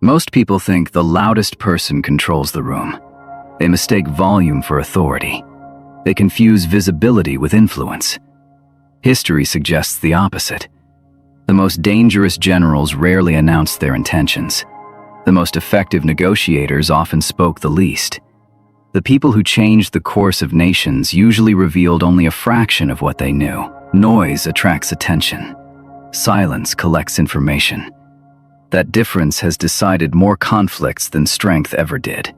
Most people think the loudest person controls the room. They mistake volume for authority. They confuse visibility with influence. History suggests the opposite. The most dangerous generals rarely announced their intentions. The most effective negotiators often spoke the least. The people who changed the course of nations usually revealed only a fraction of what they knew. Noise attracts attention. Silence collects information. That difference has decided more conflicts than strength ever did.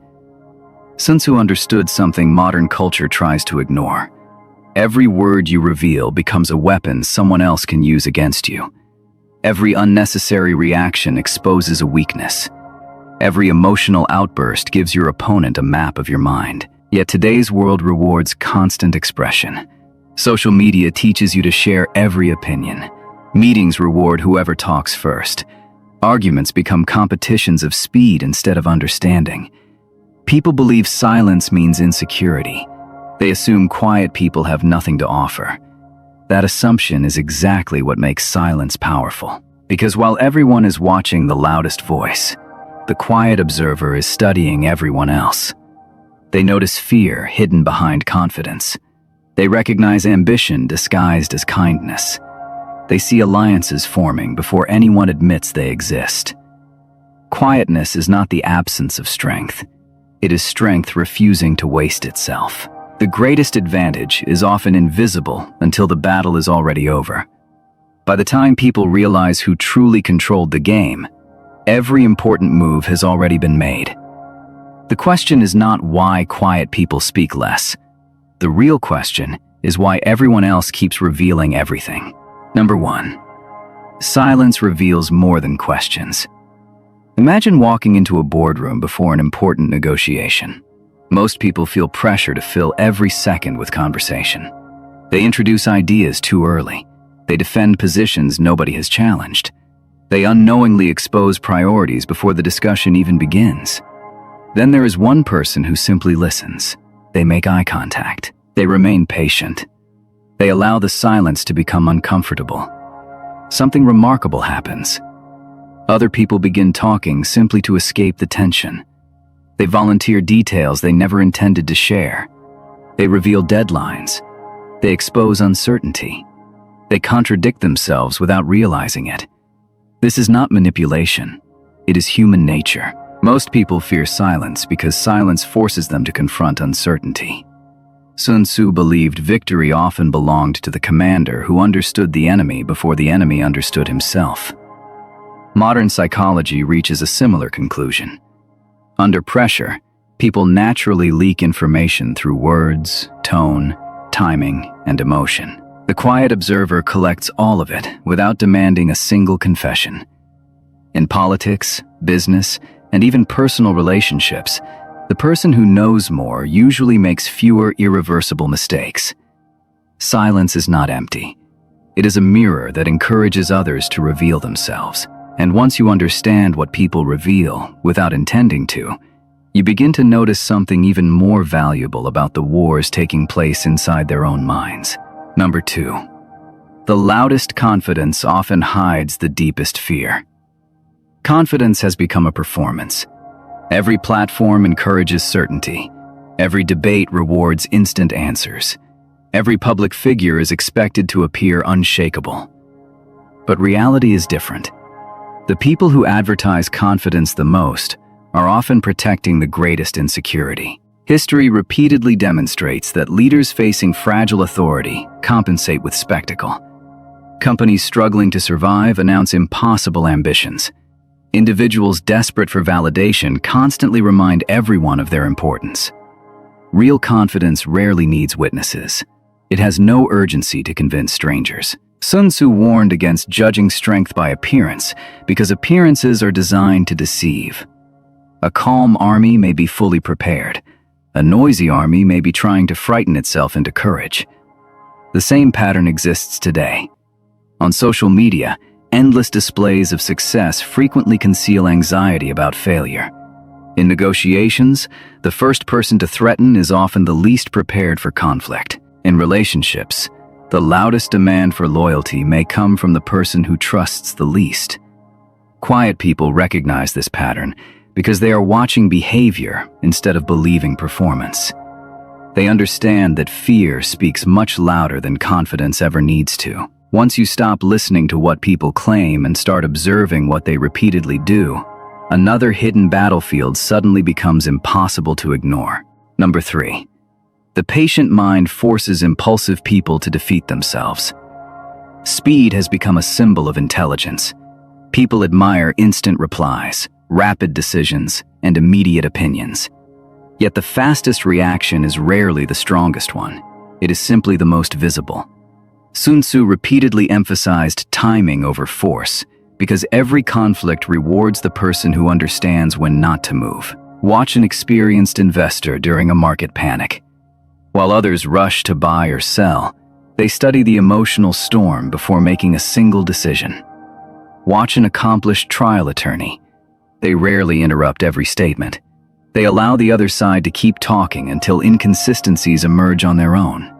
Sun Tzu understood something modern culture tries to ignore. Every word you reveal becomes a weapon someone else can use against you. Every unnecessary reaction exposes a weakness. Every emotional outburst gives your opponent a map of your mind. Yet today's world rewards constant expression. Social media teaches you to share every opinion. Meetings reward whoever talks first. Arguments become competitions of speed instead of understanding. People believe silence means insecurity. They assume quiet people have nothing to offer. That assumption is exactly what makes silence powerful. Because while everyone is watching the loudest voice, the quiet observer is studying everyone else. They notice fear hidden behind confidence. They recognize ambition disguised as kindness. They see alliances forming before anyone admits they exist. Quietness is not the absence of strength. It is strength refusing to waste itself. The greatest advantage is often invisible until the battle is already over. By the time people realize who truly controlled the game, every important move has already been made. The question is not why quiet people speak less. The real question is why everyone else keeps revealing everything. Number 1. Silence reveals more than questions. Imagine walking into a boardroom before an important negotiation. Most people feel pressure to fill every second with conversation. They introduce ideas too early. They defend positions nobody has challenged. They unknowingly expose priorities before the discussion even begins. Then there is one person who simply listens. They make eye contact. They remain patient. They allow the silence to become uncomfortable. Something remarkable happens. Other people begin talking simply to escape the tension. They volunteer details they never intended to share. They reveal deadlines. They expose uncertainty. They contradict themselves without realizing it. This is not manipulation. It is human nature. Most people fear silence because silence forces them to confront uncertainty. Sun Tzu believed victory often belonged to the commander who understood the enemy before the enemy understood himself. Modern psychology reaches a similar conclusion. Under pressure, people naturally leak information through words, tone, timing, and emotion. The quiet observer collects all of it without demanding a single confession. In politics, business, and even personal relationships, the person who knows more usually makes fewer irreversible mistakes. Silence is not empty. It is a mirror that encourages others to reveal themselves. And once you understand what people reveal without intending to, you begin to notice something even more valuable about the wars taking place inside their own minds. Number 2. The loudest confidence often hides the deepest fear. Confidence has become a performance. Every platform encourages certainty. Every debate rewards instant answers. Every public figure is expected to appear unshakable. But reality is different. The people who advertise confidence the most are often protecting the greatest insecurity. History repeatedly demonstrates that leaders facing fragile authority compensate with spectacle. Companies struggling to survive announce impossible ambitions. Individuals desperate for validation constantly remind everyone of their importance. Real confidence rarely needs witnesses. It has no urgency to convince strangers. Sun Tzu warned against judging strength by appearance because appearances are designed to deceive. A calm army may be fully prepared. A noisy army may be trying to frighten itself into courage. The same pattern exists today. On social media, endless displays of success frequently conceal anxiety about failure. In negotiations, the first person to threaten is often the least prepared for conflict. In relationships, the loudest demand for loyalty may come from the person who trusts the least. Quiet people recognize this pattern because they are watching behavior instead of believing performance. They understand that fear speaks much louder than confidence ever needs to. Once you stop listening to what people claim and start observing what they repeatedly do, another hidden battlefield suddenly becomes impossible to ignore. Number 3. The patient mind forces impulsive people to defeat themselves. Speed has become a symbol of intelligence. People admire instant replies, rapid decisions, and immediate opinions. Yet the fastest reaction is rarely the strongest one. It is simply the most visible. Sun Tzu repeatedly emphasized timing over force because every conflict rewards the person who understands when not to move. Watch an experienced investor during a market panic. While others rush to buy or sell, they study the emotional storm before making a single decision. Watch an accomplished trial attorney. They rarely interrupt every statement. They allow the other side to keep talking until inconsistencies emerge on their own.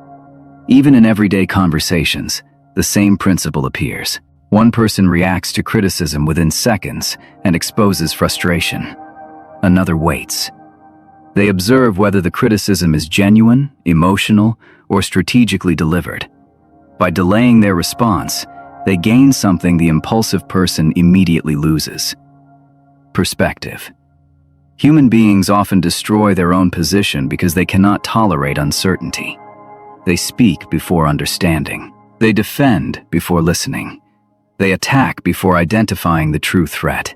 Even in everyday conversations, the same principle appears. One person reacts to criticism within seconds and exposes frustration. Another waits. They observe whether the criticism is genuine, emotional, or strategically delivered. By delaying their response, they gain something the impulsive person immediately loses: perspective. Human beings often destroy their own position because they cannot tolerate uncertainty. They speak before understanding. They defend before listening. They attack before identifying the true threat.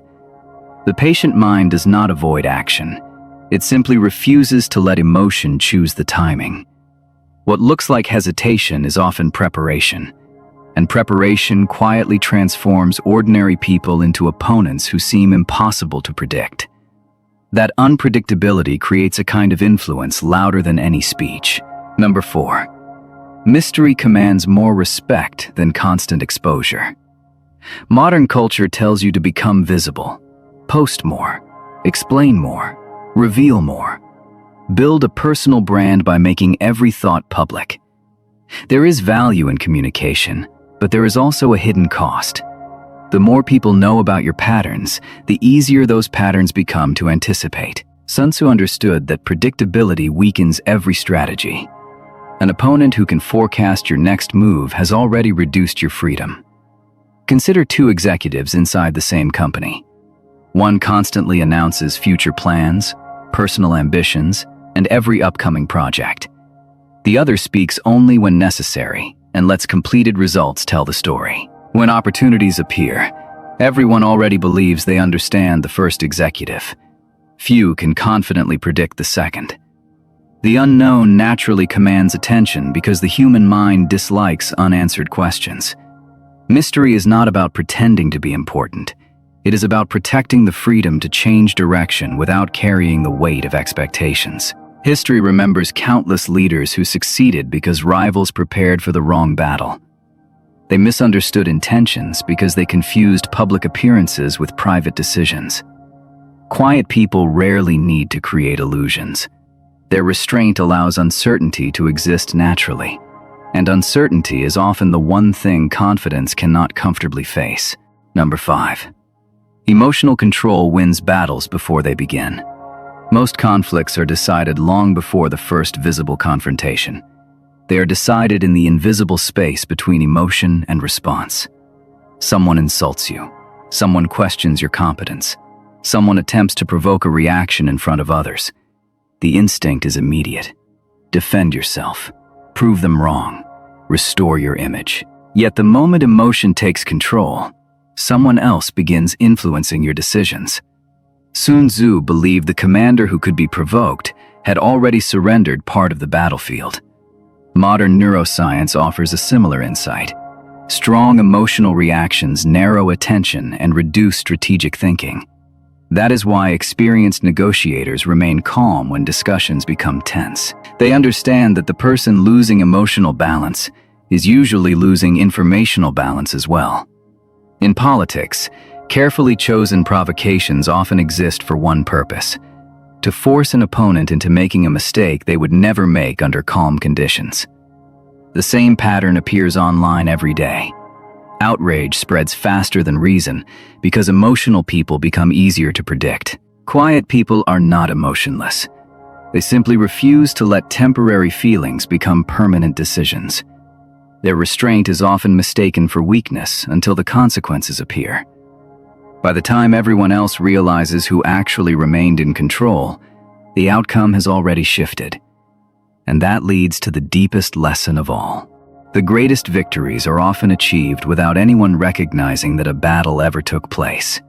The patient mind does not avoid action. It simply refuses to let emotion choose the timing. What looks like hesitation is often preparation, and preparation quietly transforms ordinary people into opponents who seem impossible to predict. That unpredictability creates a kind of influence louder than any speech. Number 4. Mystery commands more respect than constant exposure. Modern culture tells you to become visible, post more, explain more, reveal more. Build a personal brand by making every thought public. There is value in communication, but there is also a hidden cost. The more people know about your patterns, the easier those patterns become to anticipate. Sun Tzu understood that predictability weakens every strategy. An opponent who can forecast your next move has already reduced your freedom. Consider 2 executives inside the same company. One constantly announces future plans, personal ambitions, and every upcoming project. The other speaks only when necessary and lets completed results tell the story. When opportunities appear, everyone already believes they understand the first executive. Few can confidently predict the second. The unknown naturally commands attention because the human mind dislikes unanswered questions. Mystery is not about pretending to be important. It is about protecting the freedom to change direction without carrying the weight of expectations. History remembers countless leaders who succeeded because rivals prepared for the wrong battle. They misunderstood intentions because they confused public appearances with private decisions. Quiet people rarely need to create illusions. Their restraint allows uncertainty to exist naturally, and uncertainty is often the one thing confidence cannot comfortably face. Number 5. Emotional control wins battles before they begin. Most conflicts are decided long before the first visible confrontation. They are decided in the invisible space between emotion and response. Someone insults you. Someone questions your competence. Someone attempts to provoke a reaction in front of others. The instinct is immediate. Defend yourself. Prove them wrong. Restore your image. Yet the moment emotion takes control, someone else begins influencing your decisions. Sun Tzu believed the commander who could be provoked had already surrendered part of the battlefield. Modern neuroscience offers a similar insight. Strong emotional reactions narrow attention and reduce strategic thinking. That is why experienced negotiators remain calm when discussions become tense. They understand that the person losing emotional balance is usually losing informational balance as well. In politics, carefully chosen provocations often exist for one purpose: to force an opponent into making a mistake they would never make under calm conditions. The same pattern appears online every day. Outrage spreads faster than reason because emotional people become easier to predict. Quiet people are not emotionless. They simply refuse to let temporary feelings become permanent decisions. Their restraint is often mistaken for weakness until the consequences appear. By the time everyone else realizes who actually remained in control, the outcome has already shifted. And that leads to the deepest lesson of all. The greatest victories are often achieved without anyone recognizing that a battle ever took place.